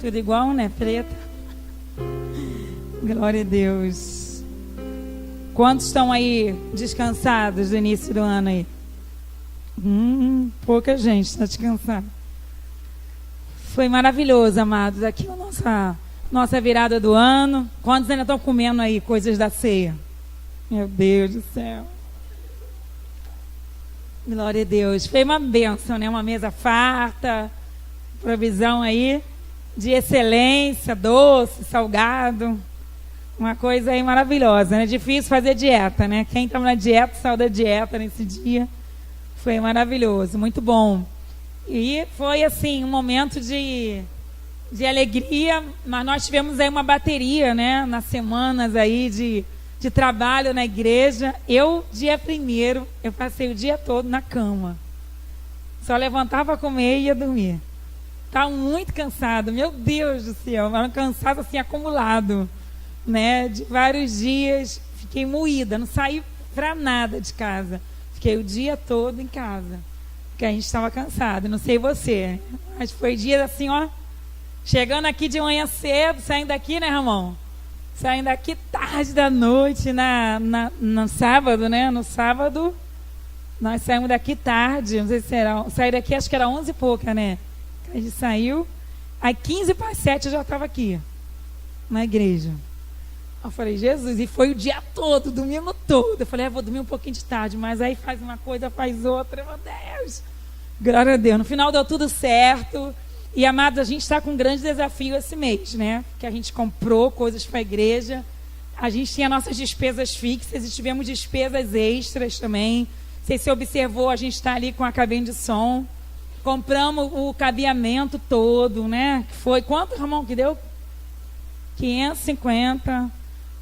Tudo igual, né? Preta. Glória a Deus. Quantos estão aí descansados do início do ano aí? Pouca gente está descansada. Foi maravilhoso, amados. Aqui a nossa virada do ano. Quantos ainda estão comendo aí coisas da ceia? Meu Deus do céu. Glória a Deus. Foi uma bênção, né? Uma mesa farta, provisão aí de excelência, doce, salgado. Uma coisa aí maravilhosa, né? Difícil fazer dieta, né? Quem estava na dieta, saiu da dieta nesse dia. Foi maravilhoso, muito bom. E foi, assim, um momento de alegria, mas nós tivemos aí uma bateria, né? Nas semanas aí de trabalho na igreja. Eu, dia primeiro, eu passei o dia todo na cama. Só levantava a comer e ia dormir. Estava muito cansado, meu Deus do céu. Era um cansaço assim acumulado, né? De vários dias. Fiquei moída, não saí para nada de casa. Fiquei o dia todo em casa, porque a gente estava cansado. Não sei você, mas foi dia assim, ó. Chegando aqui de manhã cedo, saindo daqui, né, Ramon? Saindo daqui tarde da noite, no sábado, né? No sábado, nós saímos daqui tarde, não sei se era. Saí daqui, acho que era 11 e pouca, né? A gente saiu, aí 15 para 7 eu já estava aqui, na igreja. Eu falei, Jesus, e foi o dia todo, domingo todo. Eu falei, vou dormir um pouquinho de tarde, mas aí faz uma coisa, faz outra, meu Deus. Glória a Deus. No final deu tudo certo. E, amados, a gente está com um grande desafio esse mês, né? Que a gente comprou coisas para a igreja. A gente tinha nossas despesas fixas e tivemos despesas extras também. Não sei se você observou, a gente está ali com a cabine de som. Compramos o cabeamento todo, né? Que foi, quanto, Ramon, que deu? 550,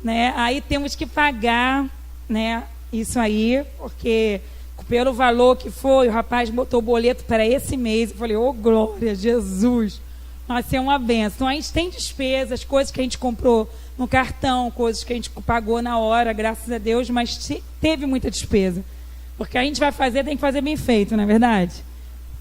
né? Aí temos que pagar, né? Isso aí, porque pelo valor que foi, o rapaz botou o boleto para esse mês. Eu falei, glória, Jesus, vai ser uma benção. Então a gente tem despesas, coisas que a gente comprou no cartão, coisas que a gente pagou na hora, graças a Deus, mas teve muita despesa. Porque a gente vai fazer, tem que fazer bem feito, não é verdade?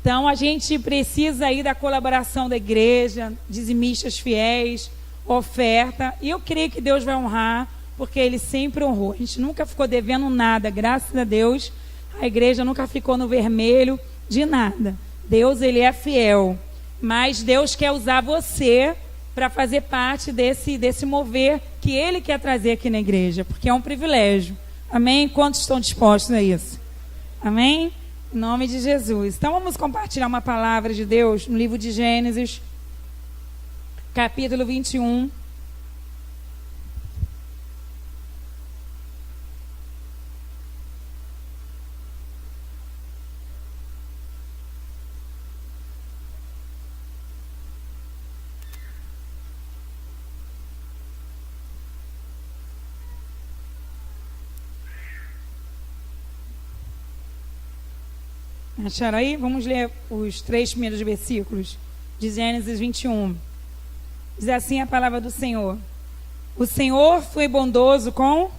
Então a gente precisa aí da colaboração da igreja, dizimistas fiéis, oferta, e eu creio que Deus vai honrar, porque Ele sempre honrou. A gente nunca ficou devendo nada, graças a Deus. A igreja nunca ficou no vermelho de nada. Deus, Ele é fiel. Mas Deus quer usar você para fazer parte desse mover que Ele quer trazer aqui na igreja, porque é um privilégio. Amém? Quantos estão dispostos a isso? Amém? Em nome de Jesus. Então vamos compartilhar uma palavra de Deus no livro de Gênesis, capítulo 21. Acharam aí? Vamos ler os 3 primeiros versículos de Gênesis 21. Diz assim a palavra do Senhor. O Senhor foi bondoso com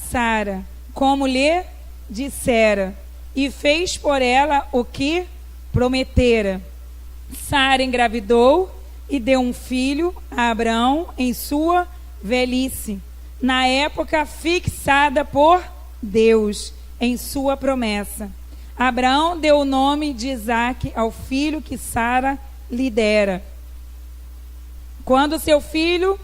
Sara, como lhe dissera, e fez por ela o que prometera. Sara engravidou e deu um filho a Abraão em sua velhice, na época fixada por Deus em sua promessa. Abraão deu o nome de Isaque ao filho que Sara lhe dera. Quando seu filho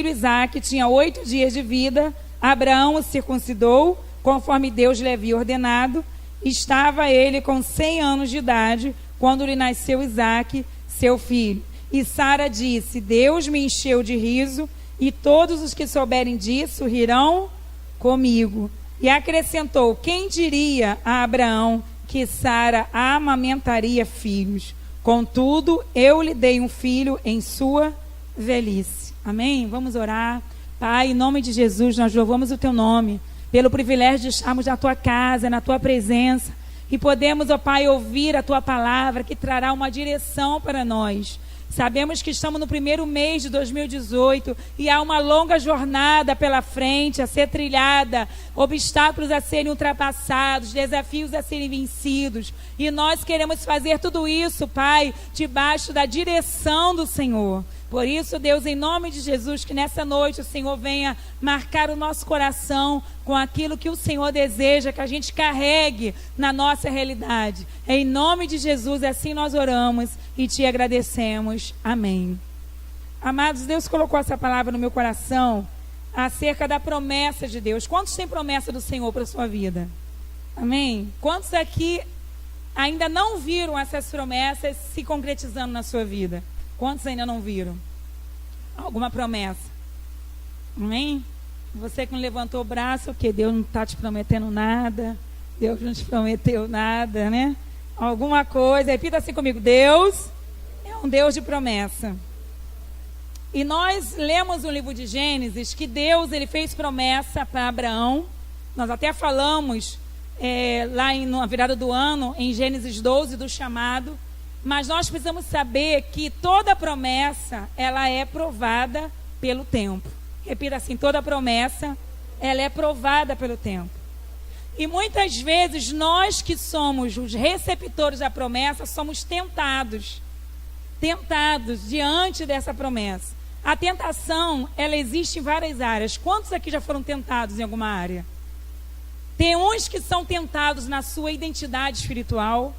Isaque tinha 8 dias de vida, Abraão o circuncidou, conforme Deus lhe havia ordenado. Estava ele com 100 anos de idade, quando lhe nasceu Isaque, seu filho. E Sara disse, Deus me encheu de riso, e todos os que souberem disso rirão comigo. E acrescentou, quem diria a Abraão que Sara amamentaria filhos? Contudo, eu lhe dei um filho em sua velhice. Amém? Vamos orar. Pai, em nome de Jesus, nós louvamos o teu nome, pelo privilégio de estarmos na tua casa, na tua presença, e podemos, ó Pai, ouvir a tua palavra, que trará uma direção para nós. Sabemos que estamos no primeiro mês de 2018 e há uma longa jornada pela frente a ser trilhada, obstáculos a serem ultrapassados, desafios a serem vencidos. E nós queremos fazer tudo isso, Pai, debaixo da direção do Senhor. Por isso, Deus, em nome de Jesus, que nessa noite o Senhor venha marcar o nosso coração com aquilo que o Senhor deseja, que a gente carregue na nossa realidade. Em nome de Jesus, assim nós oramos e te agradecemos. Amém. Amados, Deus colocou essa palavra no meu coração acerca da promessa de Deus. Quantos têm promessa do Senhor para a sua vida? Amém? Quantos aqui ainda não viram essas promessas se concretizando na sua vida? Quantos ainda não viram alguma promessa? Amém? Você que não levantou o braço, o que? Deus não está te prometendo nada. Deus não te prometeu nada, né? Alguma coisa. Repita assim comigo. Deus é um Deus de promessa. E nós lemos no livro de Gênesis que Deus, ele fez promessa para Abraão. Nós até falamos lá na virada do ano, em Gênesis 12, do chamado. Mas nós precisamos saber que toda promessa, ela é provada pelo tempo. Repita assim, toda promessa, ela é provada pelo tempo. E muitas vezes nós que somos os receptores da promessa, somos tentados diante dessa promessa. A tentação, ela existe em várias áreas. Quantos aqui já foram tentados em alguma área? Tem uns que são tentados na sua identidade espiritual.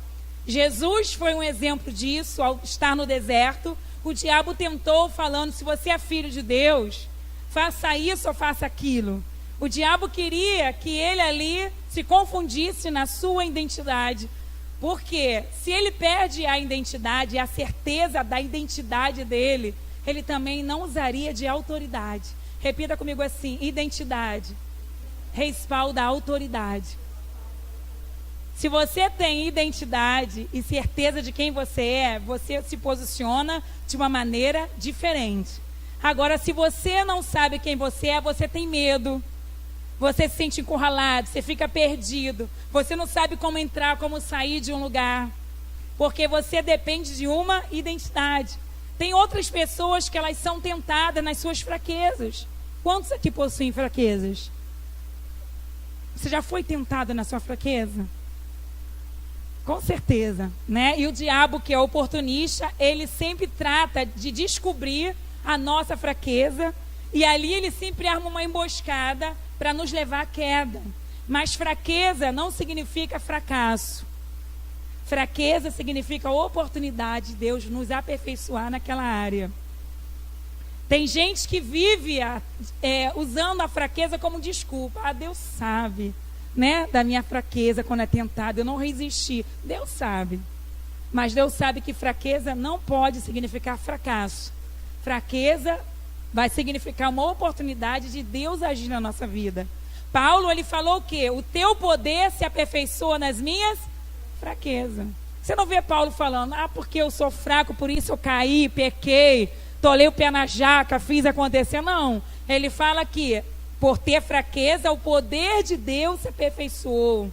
Jesus foi um exemplo disso ao estar no deserto. O diabo tentou falando, se você é filho de Deus, faça isso ou faça aquilo. O diabo queria que ele ali se confundisse na sua identidade. Porque se ele perde a identidade, a certeza da identidade dele, ele também não usaria de autoridade. Repita comigo assim, identidade respalda a autoridade. Se você tem identidade e certeza de quem você se posiciona de uma maneira diferente. Agora, se você não sabe quem você é, você tem medo. Você se sente encurralado, você fica perdido. Você não sabe como entrar, como sair de um lugar. Porque você depende de uma identidade. Tem outras pessoas que elas são tentadas nas suas fraquezas. Quantos aqui possuem fraquezas? Você já foi tentado na sua fraqueza? Com certeza, né? E o diabo, que é oportunista, ele sempre trata de descobrir a nossa fraqueza e ali ele sempre arma uma emboscada para nos levar à queda. Mas fraqueza não significa fracasso. Fraqueza significa oportunidade de Deus nos aperfeiçoar naquela área. Tem gente que vive usando a fraqueza como desculpa. Ah, Deus sabe, né, da minha fraqueza quando é tentado, eu não resisti. Deus sabe. Mas Deus sabe que fraqueza não pode significar fracasso. Fraqueza vai significar uma oportunidade de Deus agir na nossa vida. Paulo, ele falou o quê? O teu poder se aperfeiçoa nas minhas fraquezas. Você não vê Paulo falando, porque eu sou fraco, por isso eu caí, pequei, tolei o pé na jaca, fiz acontecer. Não, ele fala que por ter fraqueza, o poder de Deus se aperfeiçoou.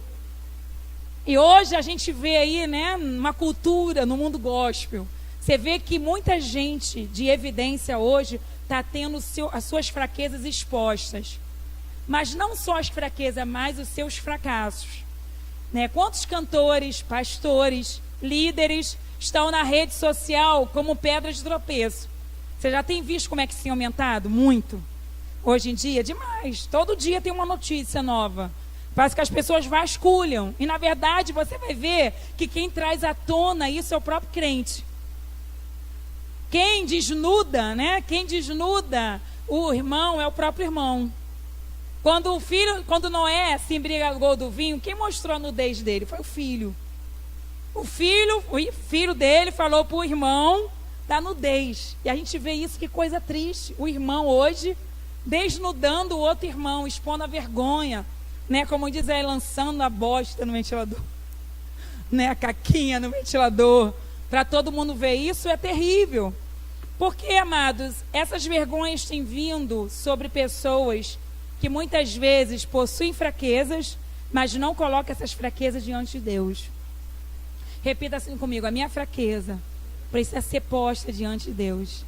E hoje a gente vê aí, né, uma cultura no mundo gospel. Você vê que muita gente de evidência hoje está tendo as suas fraquezas expostas. Mas não só as fraquezas, mas os seus fracassos. Né? Quantos cantores, pastores, líderes estão na rede social como pedra de tropeço? Você já tem visto como é que tem aumentado? Muito. Hoje em dia, demais. Todo dia tem uma notícia nova. Parece que as pessoas vasculham. E, na verdade, você vai ver que quem traz à tona isso é o próprio crente. Quem desnuda, né? Quem desnuda o irmão é o próprio irmão. Quando Noé se embriagou do vinho, quem mostrou a nudez dele? Foi o filho. O filho dele falou para o irmão da nudez. E a gente vê isso, que coisa triste. O irmão hoje desnudando o outro irmão, expondo a vergonha, né? Como diz aí, lançando a bosta no ventilador, né? A caquinha no ventilador, para todo mundo ver. Isso é terrível. Porque, amados, essas vergonhas têm vindo sobre pessoas que muitas vezes possuem fraquezas, mas não colocam essas fraquezas diante de Deus. Repita assim comigo: a minha fraqueza precisa ser posta diante de Deus.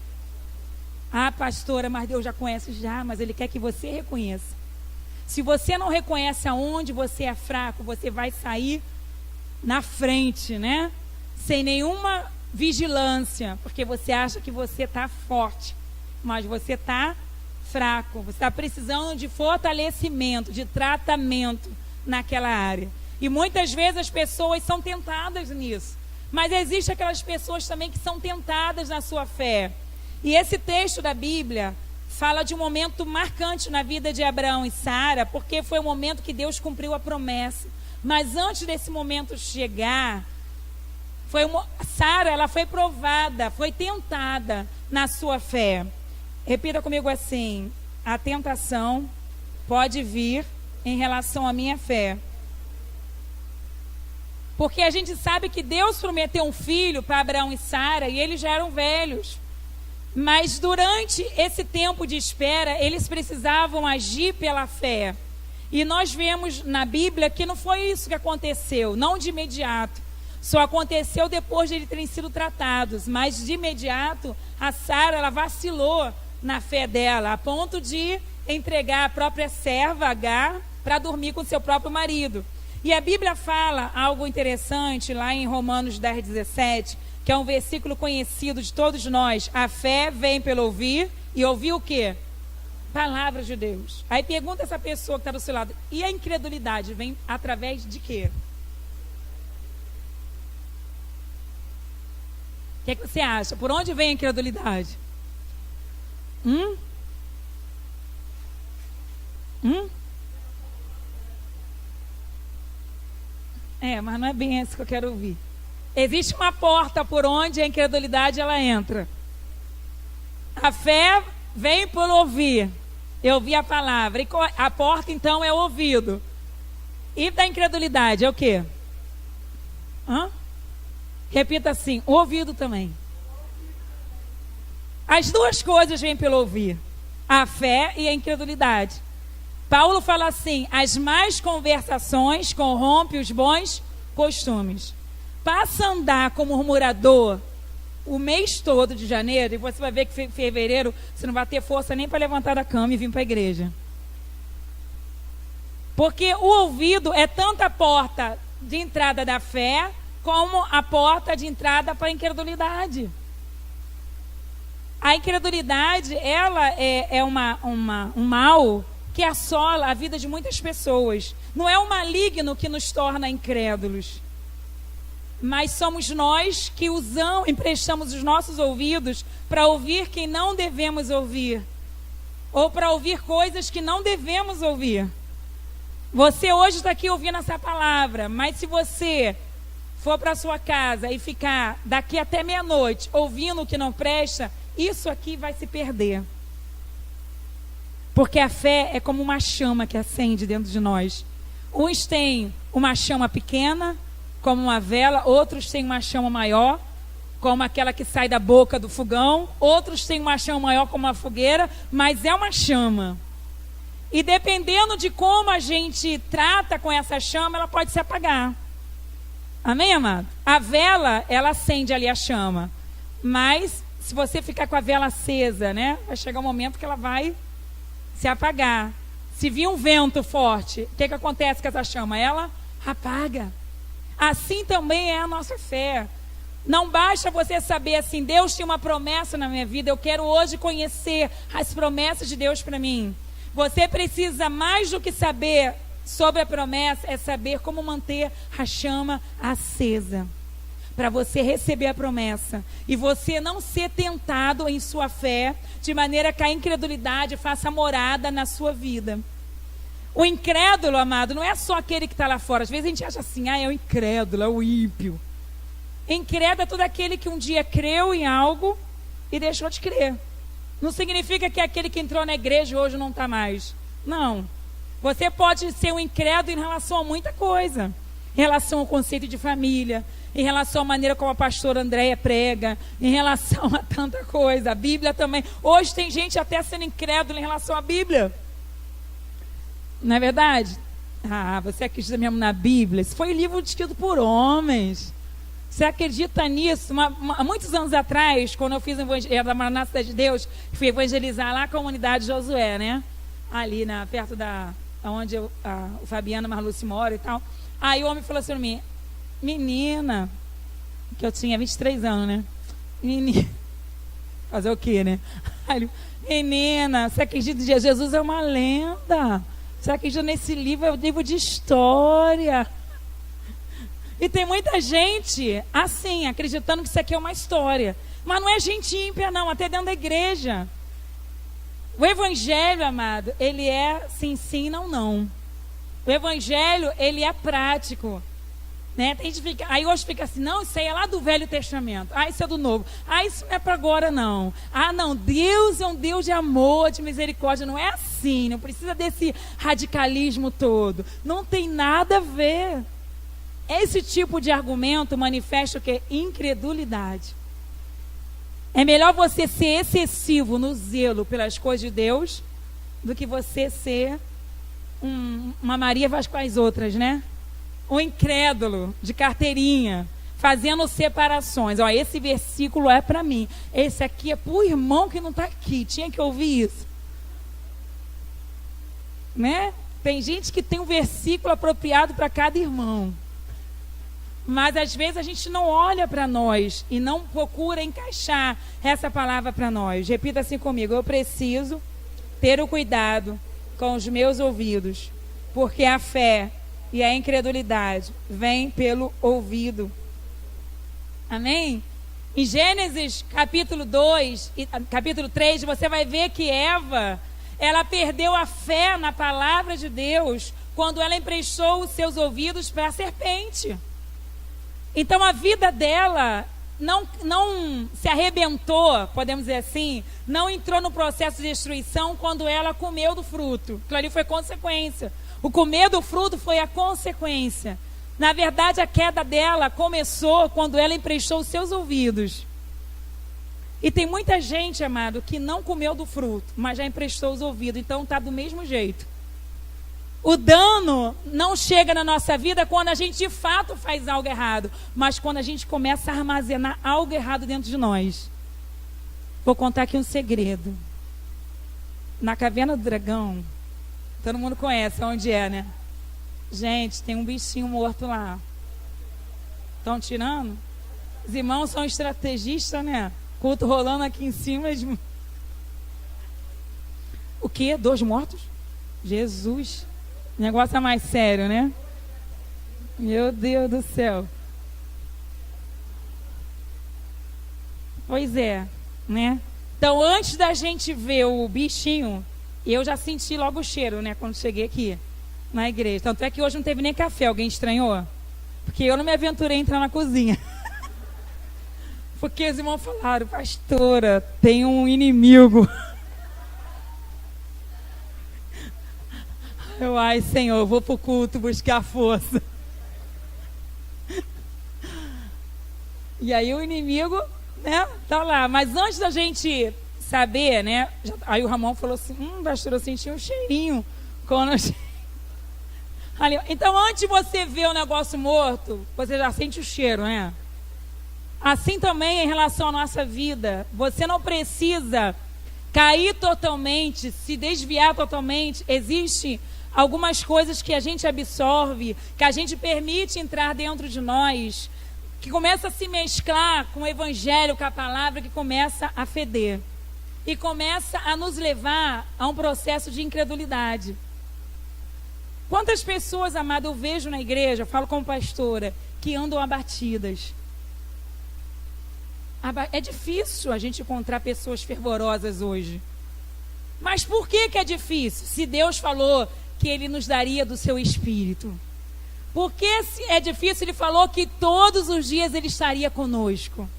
Ah, pastora, mas Deus já conhece já, mas Ele quer que você reconheça. Se você não reconhece aonde você é fraco, você vai sair na frente, né? Sem nenhuma vigilância, porque você acha que você está forte, mas você está fraco. Você está precisando de fortalecimento, de tratamento naquela área. E muitas vezes as pessoas são tentadas nisso. Mas existem aquelas pessoas também que são tentadas na sua fé. E esse texto da Bíblia fala de um momento marcante na vida de Abraão e Sara, porque foi o momento que Deus cumpriu a promessa. Mas antes desse momento chegar, Sara, ela foi provada, foi tentada na sua fé. Repita comigo assim: a tentação pode vir em relação à minha fé. Porque a gente sabe que Deus prometeu um filho para Abraão e Sara e eles já eram velhos. Mas durante esse tempo de espera, eles precisavam agir pela fé. E nós vemos na Bíblia que não foi isso que aconteceu, não de imediato. Só aconteceu depois de eles terem sido tratados. Mas de imediato, a Sara, ela vacilou na fé dela, a ponto de entregar a própria serva, Agar, para dormir com seu próprio marido. E a Bíblia fala algo interessante lá em Romanos 10:17, que é um versículo conhecido de todos nós. A fé vem pelo ouvir, e ouvir o quê? Palavras de Deus. Aí pergunta essa pessoa que está do seu lado: e a incredulidade vem através de quê? O que é que você acha? Por onde vem a incredulidade? Mas não é bem isso que eu quero ouvir. Existe uma porta por onde a incredulidade ela entra. A fé vem por ouvir. Eu ouvi a palavra. E a porta então é o ouvido. E da incredulidade é o quê? Repita assim: o ouvido também. As duas coisas vêm pelo ouvir: a fé e a incredulidade. Paulo fala assim: as más conversações corrompem os bons costumes. Passa a andar como murmurador o mês todo de janeiro, e você vai ver que em fevereiro você não vai ter força nem para levantar da cama e vir para a igreja. Porque o ouvido é tanto a porta de entrada da fé, como a porta de entrada para a incredulidade. A incredulidade, ela é um mal que assola a vida de muitas pessoas. Não é o maligno que nos torna incrédulos, mas somos nós que emprestamos os nossos ouvidos para ouvir quem não devemos ouvir, ou para ouvir coisas que não devemos ouvir. Você hoje está aqui ouvindo essa palavra, mas se você for para a sua casa e ficar daqui até meia-noite ouvindo o que não presta, isso aqui vai se perder. Porque a fé é como uma chama que acende dentro de nós. Uns têm uma chama pequena, como uma vela. Outros têm uma chama maior, como aquela que sai da boca do fogão. Outros têm uma chama maior, como uma fogueira. Mas é uma chama. E dependendo de como a gente trata com essa chama, ela pode se apagar. Amém, amado? A vela, ela acende ali a chama. Mas se você ficar com a vela acesa, né, vai chegar um momento que ela vai se apagar. Se vir um vento forte, o que acontece com essa chama? Ela apaga. Assim também é a nossa fé. Não basta você saber assim: Deus tem uma promessa na minha vida, eu quero hoje conhecer as promessas de Deus para mim. Você precisa, mais do que saber sobre a promessa, é saber como manter a chama acesa, para você receber a promessa e você não ser tentado em sua fé, de maneira que a incredulidade faça morada na sua vida. O incrédulo, amado, não é só aquele que está lá fora. Às vezes a gente acha assim: é o incrédulo, é o ímpio. Incrédulo é todo aquele que um dia creu em algo e deixou de crer. Não significa que é aquele que entrou na igreja hoje não está mais. Não. Você pode ser um incrédulo em relação a muita coisa. Em relação ao conceito de família, em relação à maneira como a pastora Andréia prega, em relação a tanta coisa. A Bíblia também. Hoje tem gente até sendo incrédula em relação à Bíblia. Não é verdade? Você acredita mesmo na Bíblia? Isso foi um livro escrito por homens. Você acredita nisso? Há muitos anos atrás, quando eu fiz da Maranata Cidade de Deus, fui evangelizar lá a comunidade Josué, né? Ali, perto onde o Fabiano Marluce mora e tal. Aí o homem falou assim pra mim, menina, que eu tinha 23 anos, né? Menina, fazer o quê, né? Aí, menina, você acredita que Jesus é uma lenda? Você acredita nesse livro? É um livro de história. E tem muita gente assim, acreditando que isso aqui é uma história. Mas não é gente ímpia, não, até dentro da igreja. O evangelho, amado, ele é sim, sim, não, não. O evangelho, ele é prático. Né? Tem gente que fica, aí hoje fica assim, não, isso aí é lá do Velho Testamento. Ah, isso é do Novo. Ah, isso não é para agora, não. Ah, não, Deus é um Deus de amor, de misericórdia. Não é assim, não precisa desse radicalismo todo. Não tem nada a ver. Esse tipo de argumento manifesta o quê? Incredulidade. É melhor você ser excessivo no zelo pelas coisas de Deus do que você ser uma Maria Vasquez outras, né? Um incrédulo de carteirinha, fazendo separações. Ó, esse versículo é para mim. Esse aqui é para o irmão que não está aqui. Tinha que ouvir isso. Né? Tem gente que tem um versículo apropriado para cada irmão. Mas às vezes a gente não olha para nós e não procura encaixar essa palavra para nós. Repita assim comigo: eu preciso ter o cuidado com os meus ouvidos, porque a fé e a incredulidade vêm pelo ouvido. Amém? Em Gênesis capítulo 2 e capítulo 3, você vai ver que Eva, ela perdeu a fé na palavra de Deus quando ela emprestou os seus ouvidos para a serpente. Então a vida dela não se arrebentou, podemos dizer assim, não entrou no processo de destruição quando ela comeu do fruto. Aquilo ali foi consequência. O comer do fruto foi a consequência. Na verdade, a queda dela começou quando ela emprestou os seus ouvidos. E tem muita gente, amado, que não comeu do fruto, mas já emprestou os ouvidos. Então está do mesmo jeito. O dano não chega na nossa vida quando a gente de fato faz algo errado, mas quando a gente começa a armazenar algo errado dentro de nós. Vou contar aqui um segredo. Na Caverna do Dragão, todo mundo conhece onde é, né? Gente, tem um bichinho morto lá. Estão tirando? Os irmãos são estrategistas, né? Culto rolando aqui em cima. O quê? 2 mortos? Jesus. O negócio é mais sério, né? Meu Deus do céu. Pois é, né? Então, antes da gente ver o bichinho, eu já senti logo o cheiro, né? Quando cheguei aqui na igreja. Tanto é que hoje não teve nem café. Alguém estranhou? Porque eu não me aventurei a entrar na cozinha. Porque os irmãos falaram: pastora, tem um inimigo. Ai, Senhor, eu vou pro culto buscar força. E aí o inimigo, né, tá lá. Mas antes da gente saber, né, aí o Ramon falou assim: pastor, eu senti um cheirinho quando eu... Então, antes de você ver o negócio morto, você já sente o cheiro, né? Assim também em relação à nossa vida. Você não precisa cair totalmente, se desviar totalmente. Existe algumas coisas que a gente absorve, que a gente permite entrar dentro de nós, que começa a se mesclar com o evangelho, com a palavra, que começa a feder. E começa a nos levar a um processo de incredulidade. Quantas pessoas, amado, eu vejo na igreja, eu falo como pastora, que andam abatidas. É difícil a gente encontrar pessoas fervorosas hoje. Mas por que é difícil? Se Deus falou que Ele nos daria do seu Espírito. Por que é difícil? Ele falou que todos os dias Ele estaria conosco.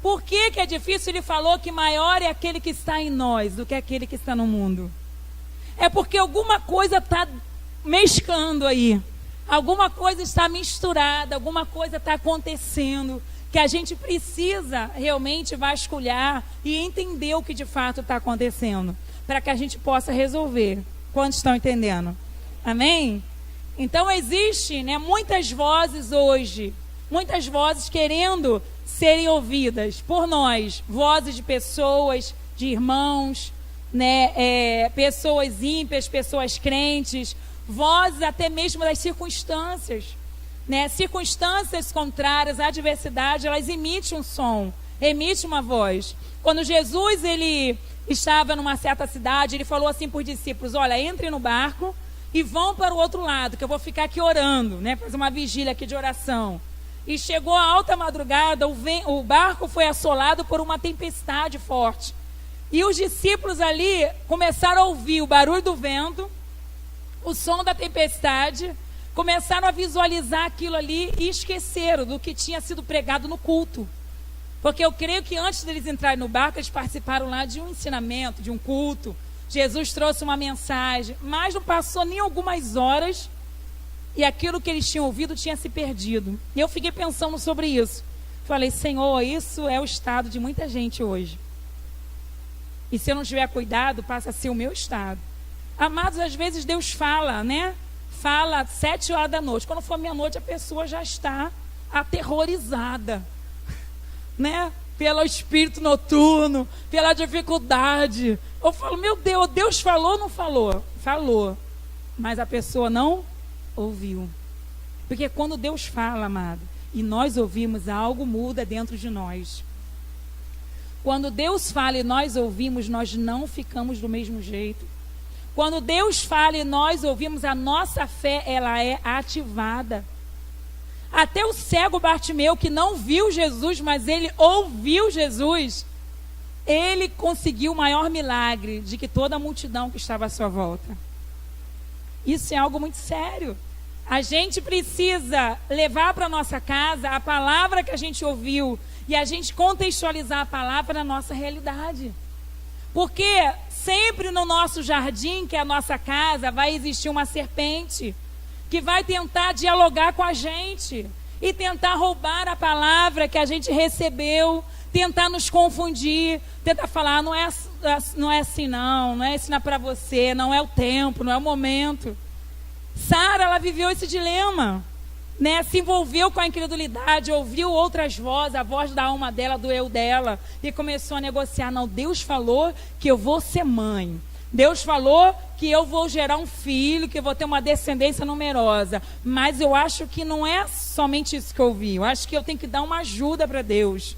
Por que é difícil? Ele falou que maior é aquele que está em nós do que aquele que está no mundo. É porque alguma coisa está mesclando aí. Alguma coisa está misturada, alguma coisa está acontecendo, que a gente precisa realmente vasculhar e entender o que de fato está acontecendo, para que a gente possa resolver. Quantos estão entendendo? Amém? Então existe, né, muitas vozes hoje muitas vozes querendo serem ouvidas por nós, vozes de pessoas, de irmãos, né, pessoas ímpias, pessoas crentes, vozes até mesmo das circunstâncias, né, circunstâncias contrárias à adversidade, elas emitem um som, emitem uma voz. Quando Jesus ele estava numa certa cidade, ele falou assim para os discípulos: olha, entrem no barco e vão para o outro lado, que eu vou ficar aqui orando, né, fazer uma vigília aqui de oração. E chegou a alta madrugada, o barco foi assolado por uma tempestade forte. E os discípulos ali começaram a ouvir o barulho do vento, o som da tempestade, começaram a visualizar aquilo ali e esqueceram do que tinha sido pregado no culto. Porque eu creio que antes deles entrarem no barco, eles participaram lá de um ensinamento, de um culto. Jesus trouxe uma mensagem, mas não passou nem algumas horas e aquilo que eles tinham ouvido tinha se perdido. E eu fiquei pensando sobre isso. Falei: Senhor, isso é o estado de muita gente hoje. E se eu não tiver cuidado, passa a ser o meu estado. Amados, às vezes Deus fala, né? Fala 7 horas da noite. Quando for meia-noite, a pessoa já está aterrorizada, né? Pelo espírito noturno, pela dificuldade. Eu falo: meu Deus, Deus falou ou não falou? Falou. Mas a pessoa não ouviu. Porque quando Deus fala, amado, e nós ouvimos, algo muda dentro de nós. Quando Deus fala e nós ouvimos, nós não ficamos do mesmo jeito. Quando Deus fala e nós ouvimos, a nossa fé, ela é ativada. Até o cego Bartimeu, que não viu Jesus, mas ele ouviu Jesus, ele conseguiu o maior milagre de que toda a multidão que estava à sua volta. Isso é algo muito sério. A gente precisa levar para a nossa casa a palavra que a gente ouviu e a gente contextualizar a palavra na nossa realidade. Porque sempre no nosso jardim, que é a nossa casa, vai existir uma serpente que vai tentar dialogar com a gente e tentar roubar a palavra que a gente recebeu, tentar nos confundir, tentar falar: não é assim não é ensinar para você, não é o tempo, não é o momento. Sara, ela viveu esse dilema, né? Se envolveu com a incredulidade, ouviu outras vozes, a voz da alma dela, do eu dela, e começou a negociar. Não, Deus falou que eu vou ser mãe. Deus falou que eu vou gerar um filho, que eu vou ter uma descendência numerosa. Mas eu acho que não é somente isso que eu ouvi. Eu acho que eu tenho que dar uma ajuda para Deus.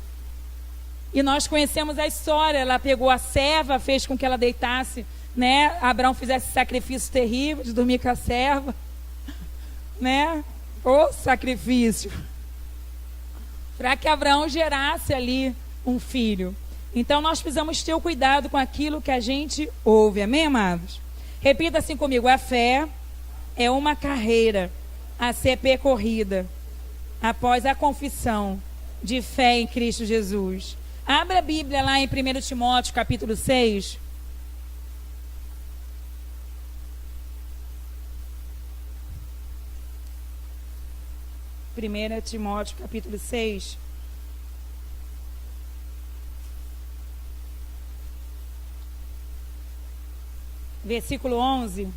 E nós conhecemos a história. Ela pegou a serva, fez com que ela deitasse, né? Abraão fizesse esse sacrifício terrível de dormir com a serva, né? O sacrifício para que Abraão gerasse ali um filho. Então nós precisamos ter o cuidado com aquilo que a gente ouve, amém, amados? Repita assim comigo: a fé é uma carreira a ser percorrida após a confissão de fé em Cristo Jesus. Abra a Bíblia lá em 1 Timóteo capítulo 6. 1 Timóteo capítulo 6. Versículo 11.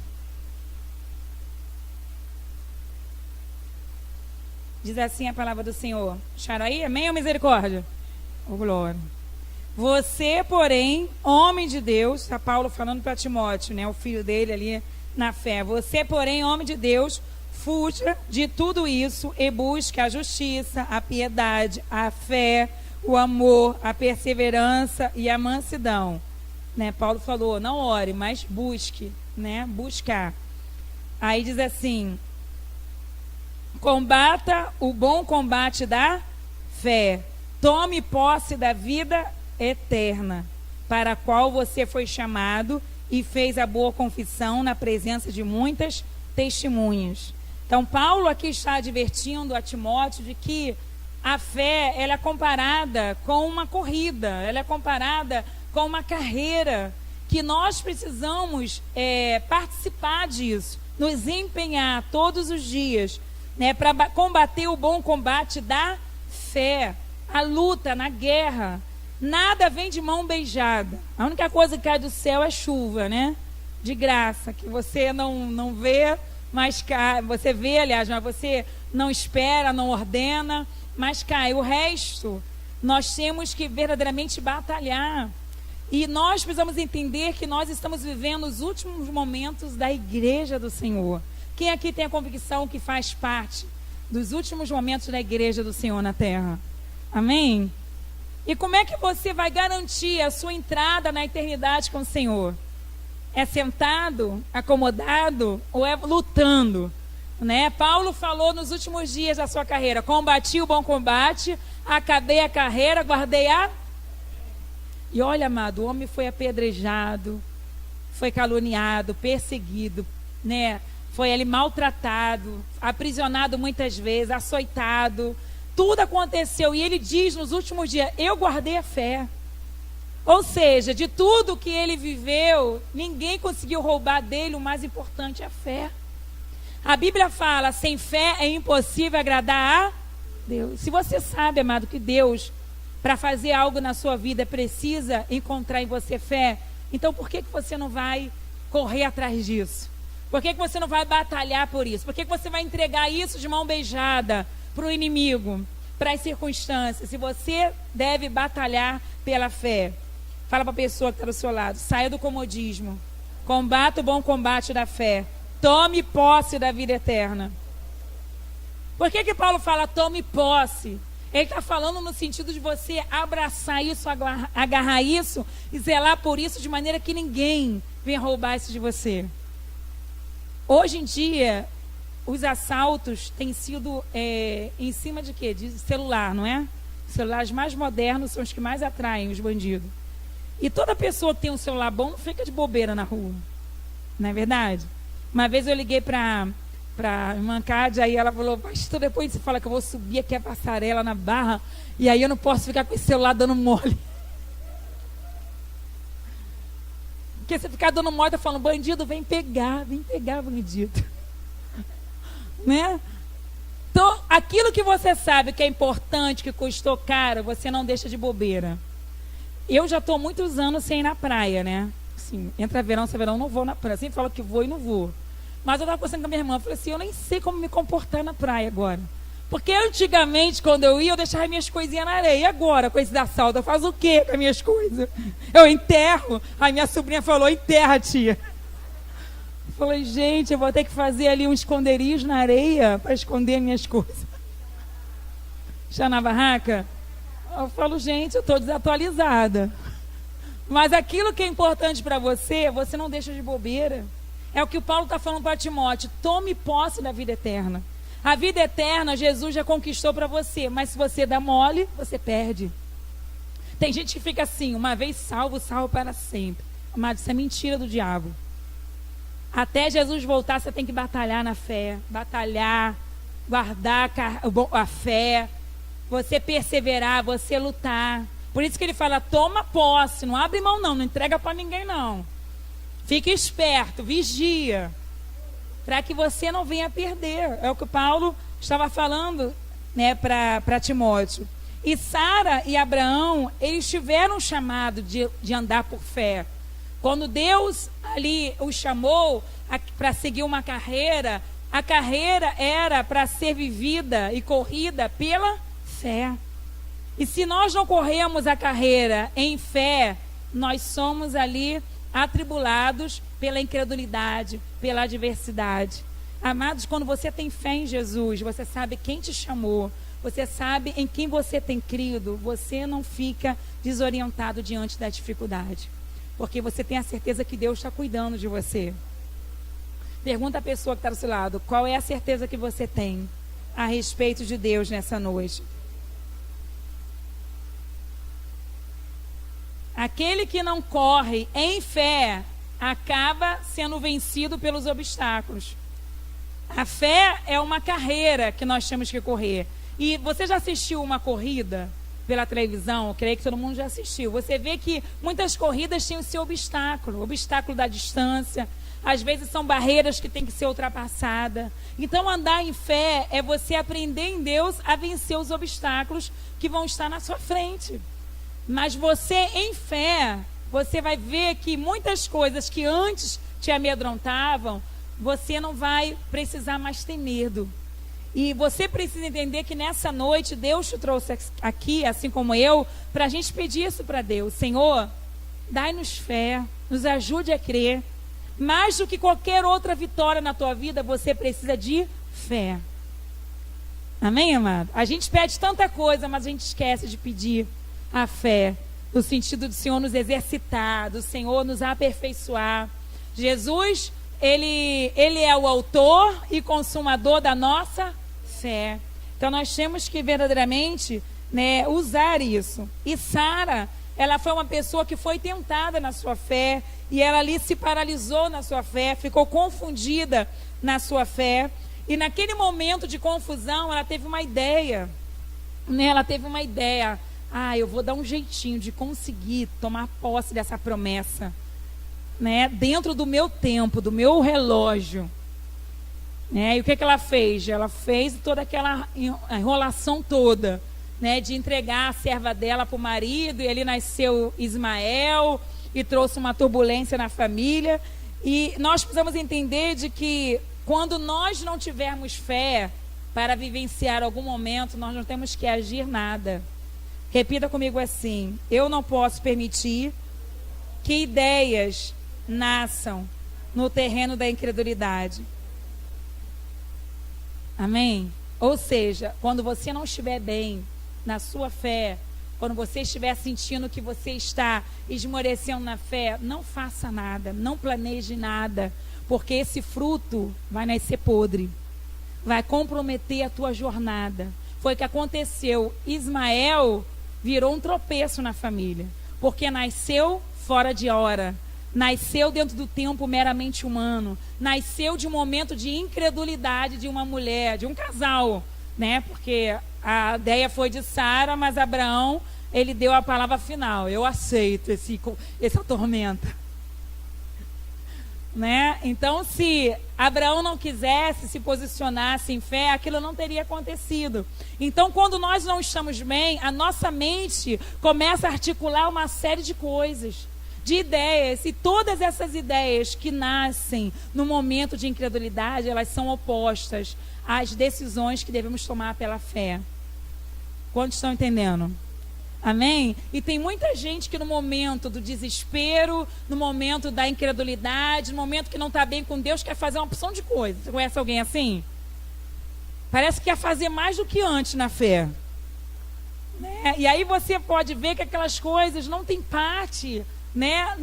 Diz assim a palavra do Senhor. Acharam aí? Amém ou misericórdia? Oh, glória. Você, porém, homem de Deus, está Paulo falando para Timóteo, né, o filho dele ali na fé. Você, porém, homem de Deus, fuja de tudo isso e busque a justiça, a piedade, a fé, o amor, a perseverança e a mansidão. Né? Paulo falou: não ore, mas busque, né? Buscar. Aí diz assim: combata o bom combate da fé, tome posse da vida eterna, para a qual você foi chamado e fez a boa confissão na presença de muitas testemunhas. Então Paulo aqui está advertindo a Timóteo de que a fé, ela é comparada com uma corrida, ela é comparada com uma carreira, que nós precisamos participar disso, nos empenhar todos os dias, né, para combater o bom combate da fé, a luta na guerra. Nada vem de mão beijada. A única coisa que cai do céu é chuva, né? De graça, que você não vê, mas cai. Você vê, aliás, mas você não espera, não ordena. Mas cai. O resto, nós temos que verdadeiramente batalhar. E nós precisamos entender que nós estamos vivendo os últimos momentos da igreja do Senhor. Quem aqui tem a convicção que faz parte dos últimos momentos da igreja do Senhor na terra? Amém? E como é que você vai garantir a sua entrada na eternidade com o Senhor? É sentado, acomodado ou é lutando? Né? Paulo falou nos últimos dias da sua carreira: combati o bom combate, acabei a carreira, guardei a... E olha, amado, o homem foi apedrejado, foi caluniado, perseguido, né? Foi ali maltratado, aprisionado muitas vezes, açoitado. Tudo aconteceu e ele diz nos últimos dias: eu guardei a fé. Ou seja, de tudo que ele viveu, ninguém conseguiu roubar dele o mais importante, a fé. A Bíblia fala: sem fé é impossível agradar a Deus. Se você sabe, amado, que Deus, para fazer algo na sua vida, precisa encontrar em você fé, então por que você não vai correr atrás disso? Por que você não vai batalhar por isso? Por que você vai entregar isso de mão beijada para o inimigo, para as circunstâncias? Se você deve batalhar pela fé. Fala para a pessoa que está do seu lado: saia do comodismo, combata o bom combate da fé, tome posse da vida eterna. Por que Paulo fala tome posse? Ele está falando no sentido de você abraçar isso, agarrar isso e zelar por isso de maneira que ninguém venha roubar isso de você. Hoje em dia, os assaltos têm sido em cima de quê? De celular, não é? Os celulares mais modernos são os que mais atraem os bandidos. E toda pessoa que tem um celular bom não fica de bobeira na rua. Não é verdade? Uma vez eu liguei para irmã Cádia, aí ela falou: pastor, depois você fala que eu vou subir aqui a passarela na Barra, e aí eu não posso ficar com esse celular dando mole. Porque você ficar dando mole, tá falando: bandido, vem pegar bandido. Né? Então, aquilo que você sabe que é importante, que custou caro, você não deixa de bobeira. Eu já estou muitos anos sem ir na praia, né? Assim, entra verão, sai verão, não vou na praia. Sempre falo que vou e não vou. Mas eu estava conversando com a minha irmã, falei assim: eu nem sei como me comportar na praia agora. Porque antigamente, quando eu ia, eu deixava minhas coisinhas na areia. E agora, com esse assalto, eu faço o quê com as minhas coisas? Eu enterro? Aí minha sobrinha falou: enterra, tia. Eu falei: gente, eu vou ter que fazer ali um esconderijo na areia para esconder minhas coisas. Já na barraca? Eu falo: gente, eu estou desatualizada. Mas aquilo que é importante para você, você não deixa de bobeira. É o que o Paulo está falando para Timóteo: tome posse da vida eterna. A vida eterna Jesus já conquistou para você, mas se você dá mole, você perde. Tem gente que fica assim: uma vez salvo, salvo para sempre. Mas isso é mentira do diabo. Até Jesus voltar, você tem que batalhar na fé, batalhar, guardar a fé, você perseverar, você lutar. Por isso que ele fala: toma posse, não abre mão não entrega para ninguém não. Fique esperto, vigia, para que você não venha perder. É o que Paulo estava falando, né, para Timóteo. E Sara e Abraão, eles tiveram um chamado de andar por fé. Quando Deus ali os chamou para seguir uma carreira, a carreira era para ser vivida e corrida pela fé. E se nós não corremos a carreira em fé, nós somos ali atribulados pela incredulidade, pela adversidade. Amados, quando você tem fé em Jesus, você sabe quem te chamou, você sabe em quem você tem crido, você não fica desorientado diante da dificuldade, porque você tem a certeza que Deus está cuidando de você. Pergunta a pessoa que está do seu lado: qual é a certeza que você tem a respeito de Deus nessa noite? Aquele que não corre em fé acaba sendo vencido pelos obstáculos. A fé é uma carreira que nós temos que correr. E você já assistiu uma corrida pela televisão? Eu creio que todo mundo já assistiu. Você vê que muitas corridas têm o seu obstáculo. O obstáculo da distância. Às vezes são barreiras que têm que ser ultrapassadas. Então andar em fé é você aprender em Deus a vencer os obstáculos que vão estar na sua frente. Mas você em fé, você vai ver que muitas coisas que antes te amedrontavam, você não vai precisar mais ter medo. E você precisa entender que nessa noite Deus te trouxe aqui, assim como eu, para a gente pedir isso para Deus. Senhor, dai-nos fé, nos ajude a crer. Mais do que qualquer outra vitória na tua vida, você precisa de fé. Amém, amado? A gente pede tanta coisa, mas a gente esquece de pedir a fé. No sentido do Senhor nos exercitar, do Senhor nos aperfeiçoar. Jesus, Ele é o autor e consumador da nossa fé. Então nós temos que verdadeiramente, né, usar isso. E Sara, ela foi uma pessoa que foi tentada na sua fé, e ela ali se paralisou na sua fé, ficou confundida na sua fé, e naquele momento de confusão ela teve uma ideia, né? Ela teve uma ideia: eu vou dar um jeitinho de conseguir tomar posse dessa promessa, né, dentro do meu tempo, do meu relógio. E o que ela fez? Ela fez toda aquela enrolação toda, né, de entregar a serva dela para o marido, e ali nasceu Ismael, e trouxe uma turbulência na família. E nós precisamos entender de que quando nós não tivermos fé para vivenciar algum momento, nós não temos que agir nada. Repita comigo assim: eu não posso permitir que ideias nasçam no terreno da incredulidade. Amém? Ou seja, quando você não estiver bem na sua fé, quando você estiver sentindo que você está esmorecendo na fé, não faça nada, não planeje nada, porque esse fruto vai nascer podre, vai comprometer a tua jornada. Foi o que aconteceu. Ismael virou um tropeço na família, porque nasceu fora de hora, nasceu dentro do tempo meramente humano, nasceu de um momento de incredulidade de uma mulher, de um casal, né? Porque a ideia foi de Sara, mas Abraão, ele deu a palavra final: eu aceito essa tormenta, né? Então, se Abraão não quisesse se posicionasse em fé, aquilo não teria acontecido. Então, quando nós não estamos bem, a nossa mente começa a articular uma série de coisas, de ideias, e todas essas ideias que nascem no momento de incredulidade, elas são opostas às decisões que devemos tomar pela fé. Quantos estão entendendo? Amém? E tem muita gente que no momento do desespero, no momento da incredulidade, no momento que não está bem com Deus, quer fazer uma opção de coisas. Você conhece alguém assim? Parece que quer fazer mais do que antes na fé, né? E aí você pode ver que aquelas coisas não têm parte, né,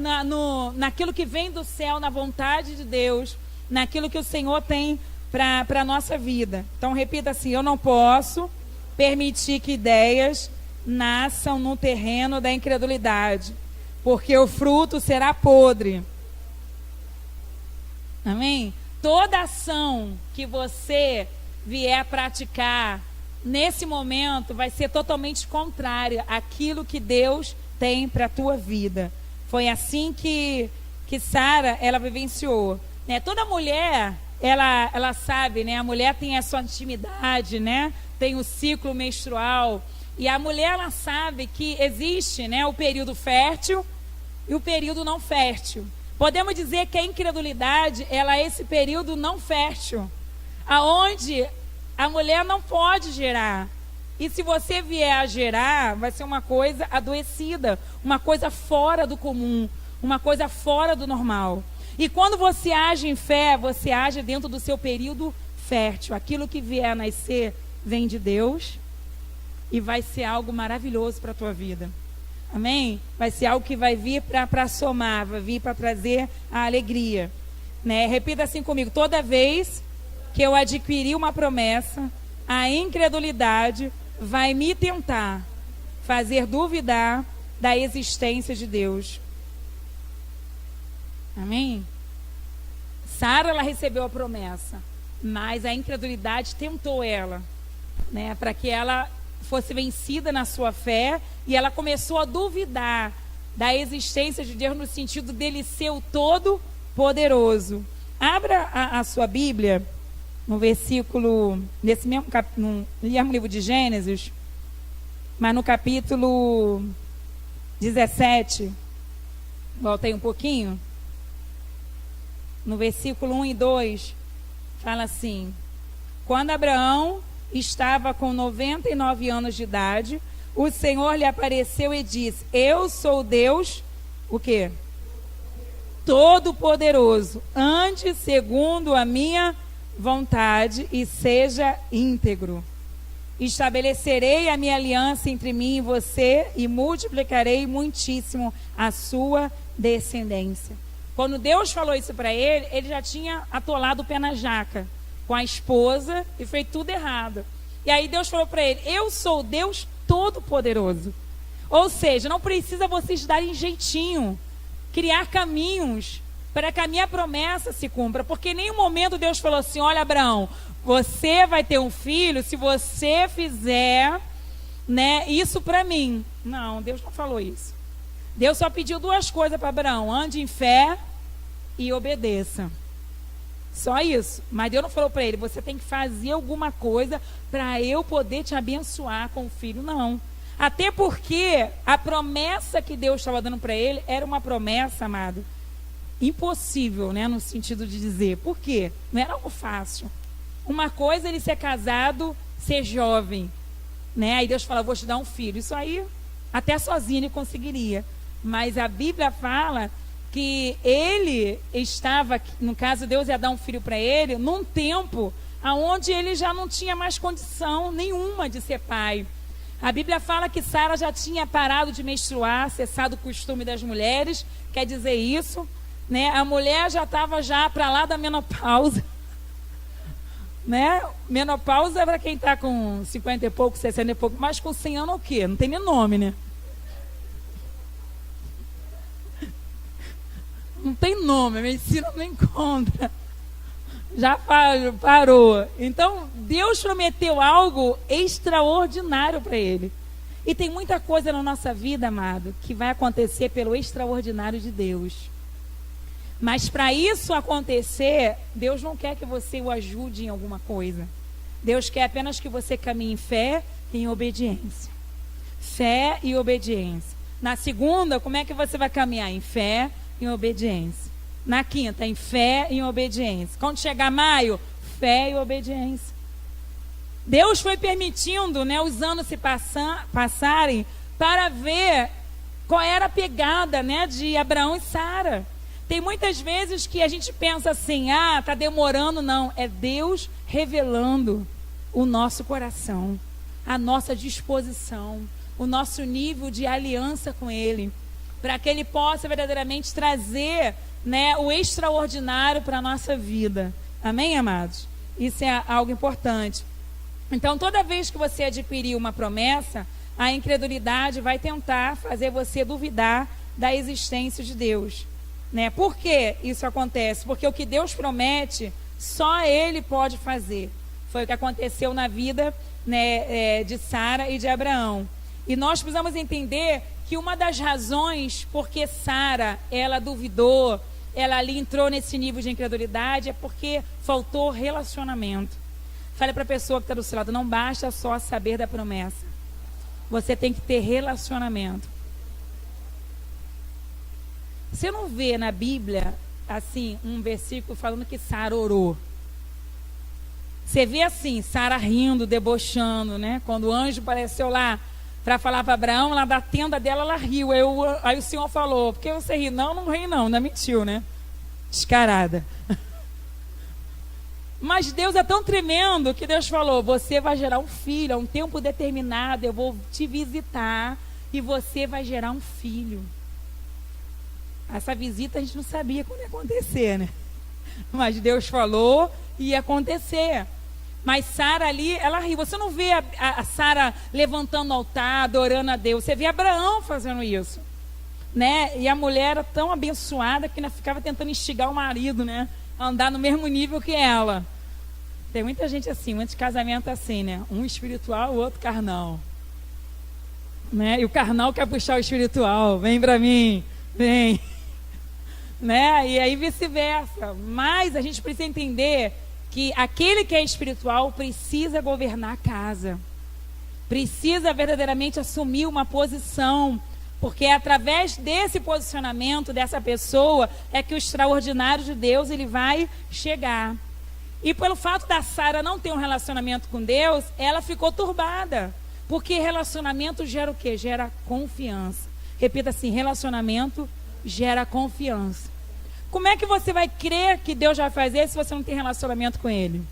naquilo que vem do céu, na vontade de Deus, naquilo que o Senhor tem para a nossa vida. Então repita assim: eu não posso permitir que ideias nasçam no terreno da incredulidade, porque o fruto será podre. Amém? Toda ação que você vier a praticar nesse momento vai ser totalmente contrária àquilo que Deus tem para a tua vida. Foi assim que Sara, ela vivenciou, né? Toda mulher, ela sabe, né? A mulher tem a sua intimidade, né? Tem o ciclo menstrual. E a mulher, ela sabe que existe, né, o período fértil e o período não fértil. Podemos dizer que a incredulidade, ela é esse período não fértil, aonde a mulher não pode gerar. E se você vier a gerar, vai ser uma coisa adoecida, uma coisa fora do comum, uma coisa fora do normal. E quando você age em fé, você age dentro do seu período fértil. Aquilo que vier a nascer vem de Deus e vai ser algo maravilhoso para a tua vida. Amém? Vai ser algo que vai vir para somar, vai vir para trazer a alegria, né? Repita assim comigo: toda vez que eu adquirir uma promessa, a incredulidade vai me tentar fazer duvidar da existência de Deus. Amém? Sara, ela recebeu a promessa, mas a incredulidade tentou ela, né, para que ela fosse vencida na sua fé, e ela começou a duvidar da existência de Deus, no sentido dele ser o Todo-Poderoso. Abra a sua Bíblia no versículo, nesse mesmo capítulo, no livro de Gênesis, mas no capítulo 17, voltei um pouquinho, no versículo 1 e 2, fala assim: quando Abraão estava com 99 anos de idade. O Senhor lhe apareceu e disse: eu sou Deus, o quê? Todo-Poderoso. Ande segundo a minha vontade e seja íntegro. Estabelecerei a minha aliança entre mim e você e multiplicarei muitíssimo a sua descendência. Quando Deus falou isso para ele, ele já tinha atolado o pé na jaca com a esposa e fez tudo errado. E aí Deus falou para ele: eu sou Deus Todo-Poderoso. Ou seja, não precisa vocês darem jeitinho, criar caminhos para que a minha promessa se cumpra. Porque em nenhum momento Deus falou assim: olha, Abraão, você vai ter um filho se você fizer, né, isso para mim. Não, Deus não falou isso. Deus só pediu duas coisas para Abraão: ande em fé e obedeça. Só isso. Mas Deus não falou para ele: você tem que fazer alguma coisa para eu poder te abençoar com o filho. Não. Até porque a promessa que Deus estava dando para ele era uma promessa, amado, impossível, né? No sentido de dizer. Por quê? Não era algo fácil. Uma coisa é ele ser casado, ser jovem, né? Aí Deus fala: vou te dar um filho. Isso aí, até sozinho ele conseguiria. Mas a Bíblia fala que ele estava, no caso Deus ia dar um filho para ele, num tempo onde ele já não tinha mais condição nenhuma de ser pai. A Bíblia fala que Sara já tinha parado de menstruar, cessado o costume das mulheres, quer dizer isso, né? A mulher já estava já para lá da menopausa, né? Menopausa é para quem está com 50 e pouco, 60 e pouco, mas com 100 anos o quê? Não tem nem nome, né? Não tem nome, a medicina não encontra. Já parou. Então, Deus prometeu algo extraordinário para ele. E tem muita coisa na nossa vida, amado, que vai acontecer pelo extraordinário de Deus. Mas para isso acontecer, Deus não quer que você o ajude em alguma coisa. Deus quer apenas que você caminhe em fé e em obediência. Fé e obediência. Na segunda, como é que você vai caminhar? Em fé e em obediência. Na quinta, em fé e em obediência. Quando chegar maio, fé e obediência. Deus foi permitindo, né, os anos se passarem para ver qual era a pegada, né, de Abraão e Sara. Tem muitas vezes que a gente pensa assim: ah, está demorando. Não, é Deus revelando o nosso coração, a nossa disposição, o nosso nível de aliança com Ele, para que Ele possa verdadeiramente trazer, né, o extraordinário para a nossa vida. Amém, amados? Isso é algo importante. Então, toda vez que você adquirir uma promessa, a incredulidade vai tentar fazer você duvidar da existência de Deus, né? Por que isso acontece? Porque o que Deus promete, só Ele pode fazer. Foi o que aconteceu na vida, né, de Sara e de Abraão. E nós precisamos entender que uma das razões porque Sara, ela duvidou, ela ali entrou nesse nível de incredulidade, é porque faltou relacionamento. Fale para a pessoa que está do seu lado: não basta só saber da promessa, você tem que ter relacionamento. Você não vê na Bíblia, assim, um versículo falando que Sara orou. Você vê assim, Sara rindo, debochando, né? Quando o anjo apareceu lá para falar para Abraão, lá da tenda dela, ela riu. Aí o Senhor falou: por que você ri? Não, não ri não, ainda mentiu, né? Descarada. Mas Deus é tão tremendo que Deus falou: você vai gerar um filho, a um tempo determinado, eu vou te visitar e você vai gerar um filho. Essa visita a gente não sabia quando ia acontecer, né? Mas Deus falou e ia acontecer. Mas Sara ali, ela riu. Você não vê a Sara levantando o altar, adorando a Deus. Você vê Abraão fazendo isso, né? E a mulher era tão abençoada que ainda ficava tentando instigar o marido, né, a andar no mesmo nível que ela. Tem muita gente assim, muitos casamentos assim, né? Um espiritual, o outro carnal, né? E o carnal quer puxar o espiritual. Vem pra mim, vem. Né? E aí vice-versa. Mas a gente precisa entender que aquele que é espiritual precisa governar a casa, precisa verdadeiramente assumir uma posição, porque é através desse posicionamento dessa pessoa é que o extraordinário de Deus ele vai chegar. E pelo fato da Sara não ter um relacionamento com Deus, ela ficou turbada. Porque relacionamento gera o quê? Gera confiança. Repita assim, relacionamento gera confiança. Como é que você vai crer que Deus vai fazer se você não tem relacionamento com Ele?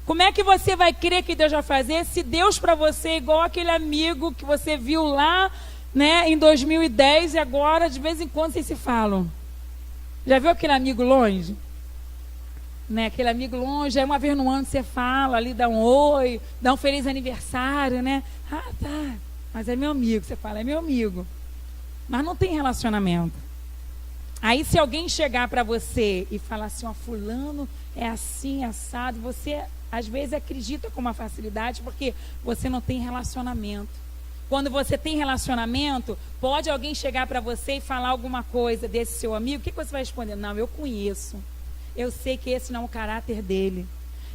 Como é que você vai crer que Deus vai fazer se Deus para você é igual aquele amigo que você viu lá, né, em 2010 e agora de vez em quando vocês se falam? Já viu aquele amigo longe? Né, aquele amigo longe, aí uma vez no ano você fala ali, dá um oi, dá um feliz aniversário, né? Ah, tá, mas é meu amigo, você fala, é meu amigo. Mas não tem relacionamento. Aí se alguém chegar para você e falar assim, ó, fulano é assim, assado, você às vezes acredita com uma facilidade porque você não tem relacionamento. Quando você tem relacionamento, pode alguém chegar para você e falar alguma coisa desse seu amigo, o que você vai responder? Não, eu conheço. Eu sei que esse não é o caráter dele.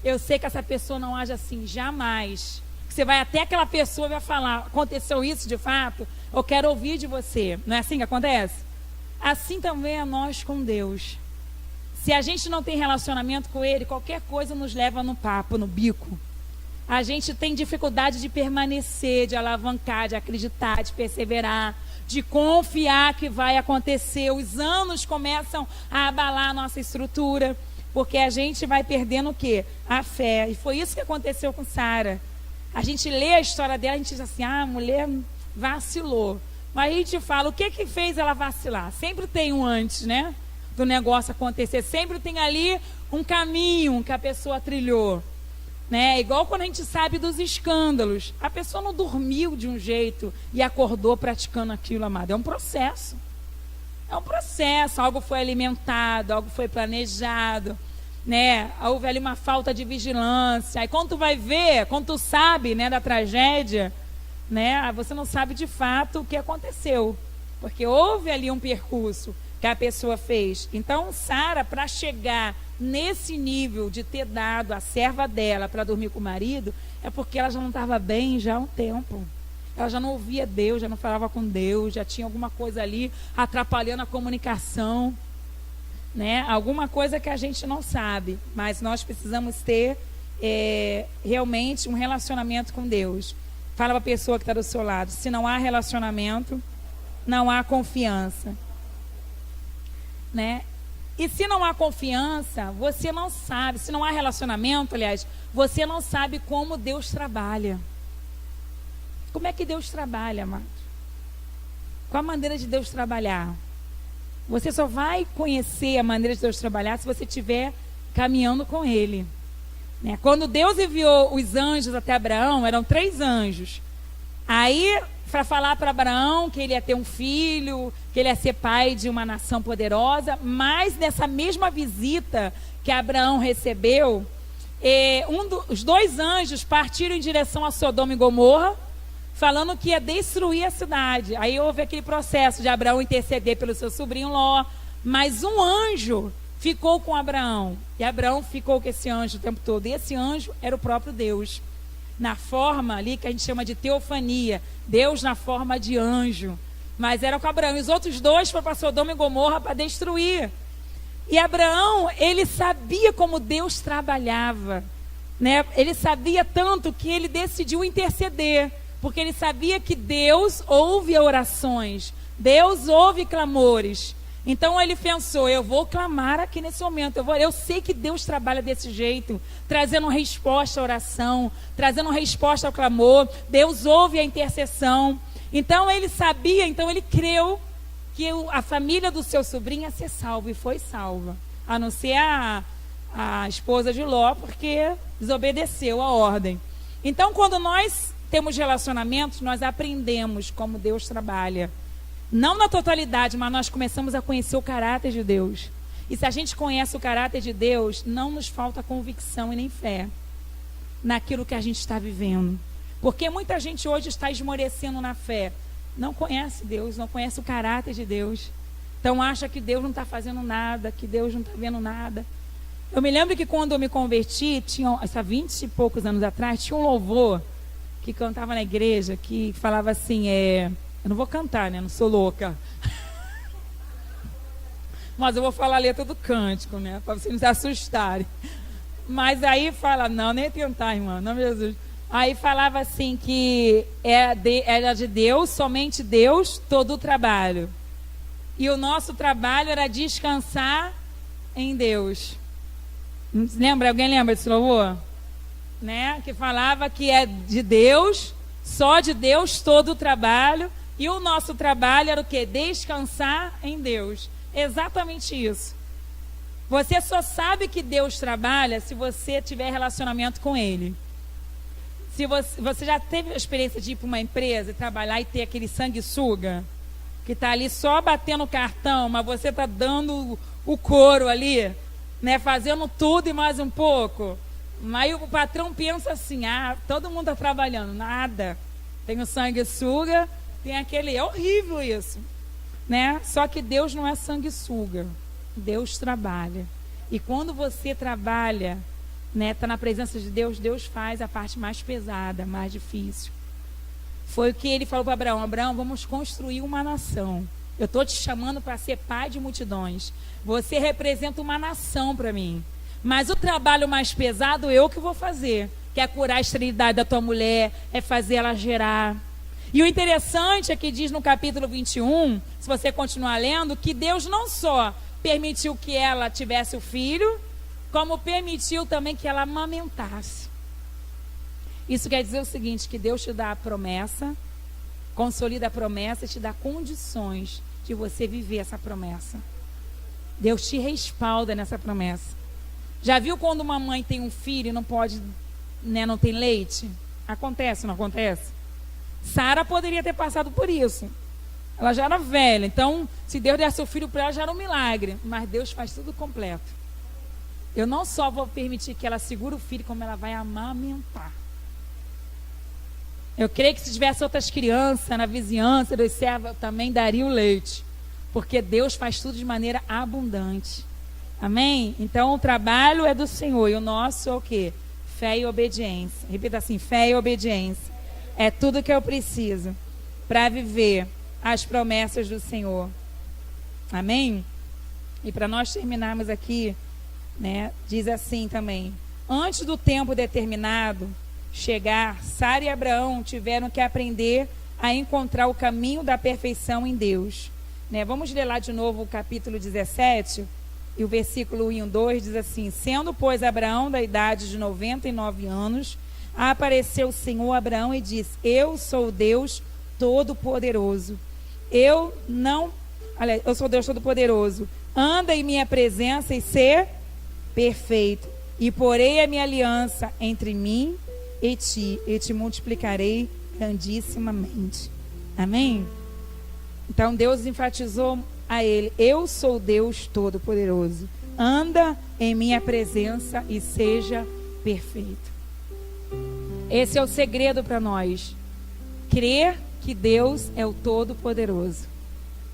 Eu sei que essa pessoa não age assim, jamais. Você vai até aquela pessoa e vai falar, aconteceu isso de fato? Eu quero ouvir de você. Não é assim que acontece? Assim também é nós com Deus. Se a gente não tem relacionamento com Ele, qualquer coisa nos leva no papo, no bico. A gente tem dificuldade de permanecer, de alavancar, de acreditar, de perseverar, de confiar que vai acontecer. Os anos começam a abalar a nossa estrutura, porque a gente vai perdendo o quê? A fé. E foi isso que aconteceu com Sara. A gente lê a história dela, a gente diz assim, ah, a mulher vacilou. Mas a gente fala, o que que fez ela vacilar? Sempre tem um antes, né? Do negócio acontecer. Sempre tem ali um caminho que a pessoa trilhou. Né? Igual quando a gente sabe dos escândalos. A pessoa não dormiu de um jeito e acordou praticando aquilo, amado. É um processo. É um processo. Algo foi alimentado, algo foi planejado. Né? Houve ali uma falta de vigilância. Aí quando tu vai ver, quando tu sabe, né, da tragédia, né, você não sabe de fato o que aconteceu. Porque houve ali um percurso que a pessoa fez. Então, Sara, para chegar nesse nível de ter dado a serva dela para dormir com o marido, é porque ela já não estava bem já há um tempo. Ela já não ouvia Deus, já não falava com Deus, já tinha alguma coisa ali atrapalhando a comunicação, né? Alguma coisa que a gente não sabe, mas nós precisamos ter realmente um relacionamento com Deus. Fala para a pessoa que está do seu lado, se não há relacionamento, não há confiança. Né? E se não há confiança, você não sabe, se não há relacionamento, aliás, você não sabe como Deus trabalha. Como é que Deus trabalha, amado? Qual a maneira de Deus trabalhar? Você só vai conhecer a maneira de Deus trabalhar se você estiver caminhando com Ele. Né? Quando Deus enviou os anjos até Abraão, eram 3 anjos. Aí, para falar para Abraão que ele ia ter um filho, que ele ia ser pai de uma nação poderosa, mas nessa mesma visita que Abraão recebeu, os 2 anjos partiram em direção a Sodoma e Gomorra, falando que ia destruir a cidade. Aí houve aquele processo de Abraão interceder pelo seu sobrinho Ló, mas um anjo ficou com Abraão, e Abraão ficou com esse anjo o tempo todo, e esse anjo era o próprio Deus. Na forma ali que a gente chama de teofania, Deus na forma de anjo, mas era com Abraão, e os outros 2 foram para Sodoma e Gomorra para destruir. E Abraão, ele sabia como Deus trabalhava, né? Ele sabia tanto que ele decidiu interceder, porque ele sabia que Deus ouve orações, Deus ouve clamores. Então ele pensou, eu vou clamar aqui nesse momento, eu sei que Deus trabalha desse jeito, trazendo resposta à oração, trazendo resposta ao clamor, Deus ouve a intercessão. Então ele sabia, então ele creu que a família do seu sobrinho ia ser salva, e foi salva, a não ser a esposa de Ló, porque desobedeceu a ordem. Então quando nós temos relacionamentos, nós aprendemos como Deus trabalha. Não na totalidade, mas nós começamos a conhecer o caráter de Deus. E se a gente conhece o caráter de Deus, não nos falta convicção e nem fé naquilo que a gente está vivendo. Porque muita gente hoje está esmorecendo na fé. Não conhece Deus, não conhece o caráter de Deus. Então acha que Deus não está fazendo nada, que Deus não está vendo nada. Eu me lembro que quando eu me converti, há 20 e poucos anos atrás, tinha um louvor que cantava na igreja, que falava assim, eu não vou cantar, né? Não sou louca. Mas eu vou falar a letra do cântico, né? Para vocês não se assustarem. Mas aí fala, não, nem tentar, irmã, não, Jesus. Aí falava assim que era de Deus, somente Deus, todo o trabalho. E o nosso trabalho era descansar em Deus. Lembra? Alguém lembra desse louvor? Né? Que falava que é de Deus, só de Deus todo o trabalho. E o nosso trabalho era o quê? Descansar em Deus. Exatamente isso. Você só sabe que Deus trabalha se você tiver relacionamento com Ele. Se você já teve a experiência de ir para uma empresa e trabalhar e ter aquele sanguessuga, que está ali só batendo o cartão, mas você está dando o couro ali, né, fazendo tudo e mais um pouco. Aí o patrão pensa assim, todo mundo está trabalhando. Nada. Tem o sanguessuga, tem aquele... É horrível isso, né? Só que Deus não é sanguessuga. Deus trabalha. E quando você trabalha, né, está na presença de Deus, Deus faz a parte mais pesada, mais difícil. Foi o que ele falou para Abraão: Abraão, vamos construir uma nação. Eu estou te chamando para ser pai de multidões. Você representa uma nação para mim. Mas o trabalho mais pesado eu que vou fazer, que é curar a esterilidade da tua mulher, é fazer ela gerar. E o interessante é que diz no capítulo 21, se você continuar lendo, que Deus não só permitiu que ela tivesse o filho, como permitiu também que ela amamentasse. Isso quer dizer o seguinte, que Deus te dá a promessa, consolida a promessa e te dá condições de você viver essa promessa. Deus te respalda nessa promessa. Já viu quando uma mãe tem um filho e não pode, né, não tem leite? Acontece, não acontece? Sara poderia ter passado por isso. Ela já era velha, então se Deus desse o filho para ela já era um milagre. Mas Deus faz tudo completo. Eu não só vou permitir que ela segure o filho, como ela vai amamentar. Eu creio que se tivesse outras crianças na vizinhança dos servos, eu também daria o leite. Porque Deus faz tudo de maneira abundante. Amém? Então o trabalho é do Senhor e o nosso é o quê? Fé e obediência. Repita assim, fé e obediência. É tudo que eu preciso para viver as promessas do Senhor. Amém? E para nós terminarmos aqui, né, diz assim também: antes do tempo determinado chegar, Sara e Abraão tiveram que aprender a encontrar o caminho da perfeição em Deus. Né? Vamos ler lá de novo o capítulo 17, e o versículo 1 e 2 diz assim: sendo, pois, Abraão da idade de 99 anos, apareceu o Senhor a Abraão e disse: eu sou Deus Todo-Poderoso. Eu sou Deus Todo-Poderoso. Anda em minha presença e ser perfeito. E porei a minha aliança entre mim e te multiplicarei grandissimamente. Amém? Então Deus enfatizou a ele: eu sou Deus Todo-Poderoso. Anda em minha presença e seja perfeito. Esse é o segredo para nós. Crer que Deus é o Todo-Poderoso.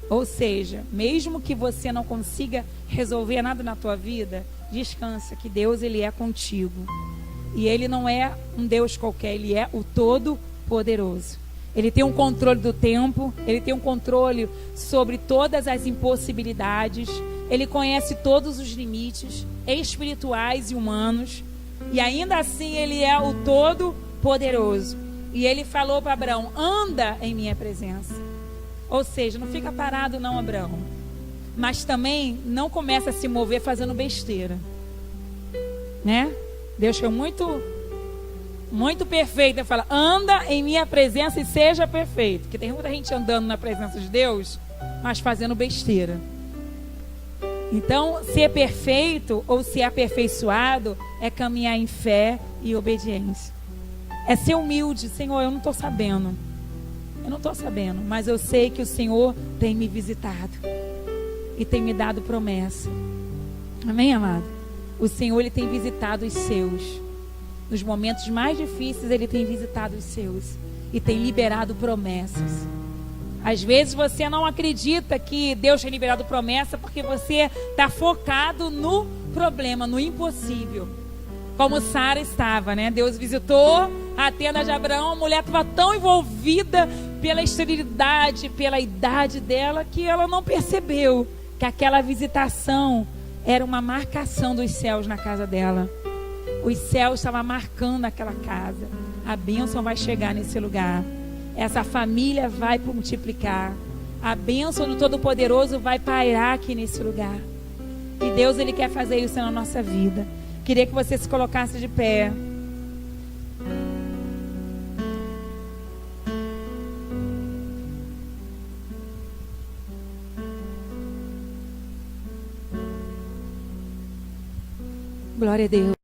Ou seja, mesmo que você não consiga resolver nada na tua vida, descansa que Deus, Ele é contigo. E Ele não é um Deus qualquer, Ele é o Todo-Poderoso. Ele tem um controle do tempo, Ele tem um controle sobre todas as impossibilidades, Ele conhece todos os limites espirituais e humanos, e ainda assim Ele é o Todo-Poderoso. E Ele falou para Abraão: anda em minha presença. Ou seja, não fica parado não, Abraão. Mas também não começa a se mover fazendo besteira, né? Deus foi muito perfeito. Ele fala: anda em minha presença e seja perfeito. Porque tem muita gente andando na presença de Deus, mas fazendo besteira. Então, ser perfeito ou ser aperfeiçoado é caminhar em fé e obediência. É ser humilde. Senhor, eu não estou sabendo. Mas eu sei que o Senhor tem me visitado e tem me dado promessa. Amém, amado? O Senhor, Ele tem visitado os seus. Nos momentos mais difíceis, Ele tem visitado os seus e tem liberado promessas. Às vezes você não acredita que Deus tem liberado promessa porque você está focado no problema, no impossível. Como Sara estava, né? Deus visitou a tenda de Abraão, a mulher estava tão envolvida pela esterilidade, pela idade dela, que ela não percebeu que aquela visitação era uma marcação dos céus na casa dela. Os céus estavam marcando aquela casa. A bênção vai chegar nesse lugar. Essa família vai multiplicar. A bênção do Todo-Poderoso vai pairar aqui nesse lugar. E Deus, Ele quer fazer isso na nossa vida. Queria que você se colocasse de pé. Glória a Deus.